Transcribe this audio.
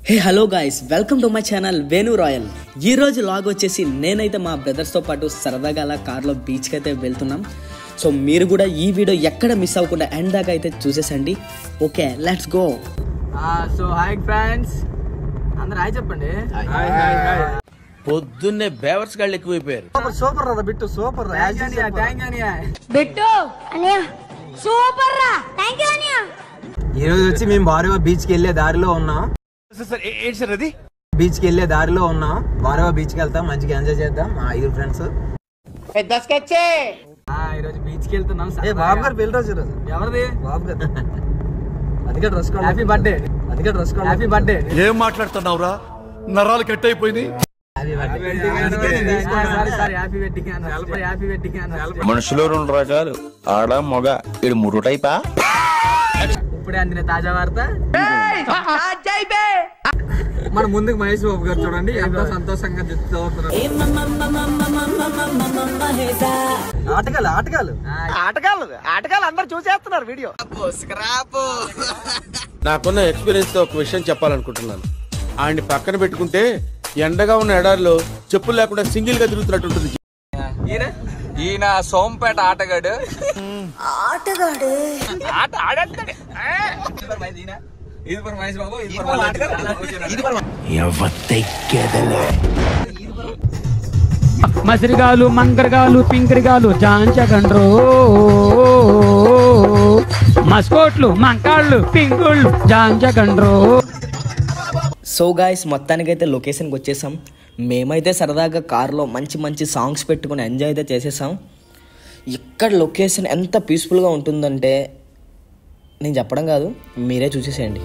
Hey hello guys, welcome to my channel Venu royal. ఈ రోజు log వచ్చేసి నేనైతే మా బ్రదర్స్తో పాటు సరదాగా అలా కార్లో బీచ్కి అయితే వెళ్తున్నాం. సో మీరు కూడా ఈ వీడియో ఎక్కడ మిస్ అవ్వకుండా ఎండ్ దాకా అయితే చూసేసండి. Okay, let's go. So hi friends, అందరు హాయ్ చెప్పండి. పొద్దున్నే బేవర్స్ గాళ్ళు ఎక్కువైపోయారు. సూపర్ రా బిట్టు, సూపర్ బిట్టు అనియా సూపర్ రా, థాంక్యూ అనియా. ఈ రోజు వచ్చి మేము బారేవా బీచ్ కి వెళ్ళే దారిలో ఉన్నాం. బీచ్ కి వెళ్ళే దారిలో ఉన్నాం. బారేవా బీచ్ కి వెళ్తాం, మంచిగా ఎంజాయ్ చేద్దాం మా 5 ఫ్రెండ్స్. ఈ రోజు బీచ్ కి వెళ్తున్నాం. బాబు గారు పెళ్లి రోజు రోజు. ఎవరిది? బాబు గారు. అదిగా డ్రెస్ కోడ్. Happy birthday. అదిగా డ్రెస్ కోడ్. Happy birthday. ఏం మాట్లాడుతున్నావురా? నరాలు కట్ అయిపోయింది. మనుషులు 2 రకాలు, ఆడ మగ. ఇది 3 టైపా? ఇప్పుడే అందిన తాజా వార్త. మన ముందుకు మహేష్ బాబు గారు చూడండి ఎంతో సంతోషంగా ఆటగాళ్ళు అందరు చూసేస్తున్నారు వీడియో. నాకున్న ఎక్స్పీరియన్స్ తో ఒక విషయం చెప్పాలనుకుంటున్నాను. ఆయన్ని పక్కన పెట్టుకుంటే ఎండగా ఉన్న ఎడారిలో చెప్పులు లేకుండా సింగిల్ గా తిరుగుతున్నట్టు ఉంటుంది. ఈయన సోంపేట ఆటగాడు. ఆట ఆడతాడు. మసిరిగాలు, మంకరగాలు, పింకరిగాలు, జాంచగండ్రో, మస్కోట్లు, మంకాళ్ళు, పింకుళ్ళు, జాంచగండ్రో. సో గాయ్స్, మొత్తానికైతే లొకేషన్కి వచ్చేసాం. మేమైతే సరదాగా కార్లో మంచి మంచి సాంగ్స్ పెట్టుకుని ఎంజాయ్ అయితే చేసేసాం. ఇక్కడ లొకేషన్ ఎంత పీస్ఫుల్గా ఉంటుందంటే నేను చెప్పడం కాదు, మీరే చూసేసేయండి.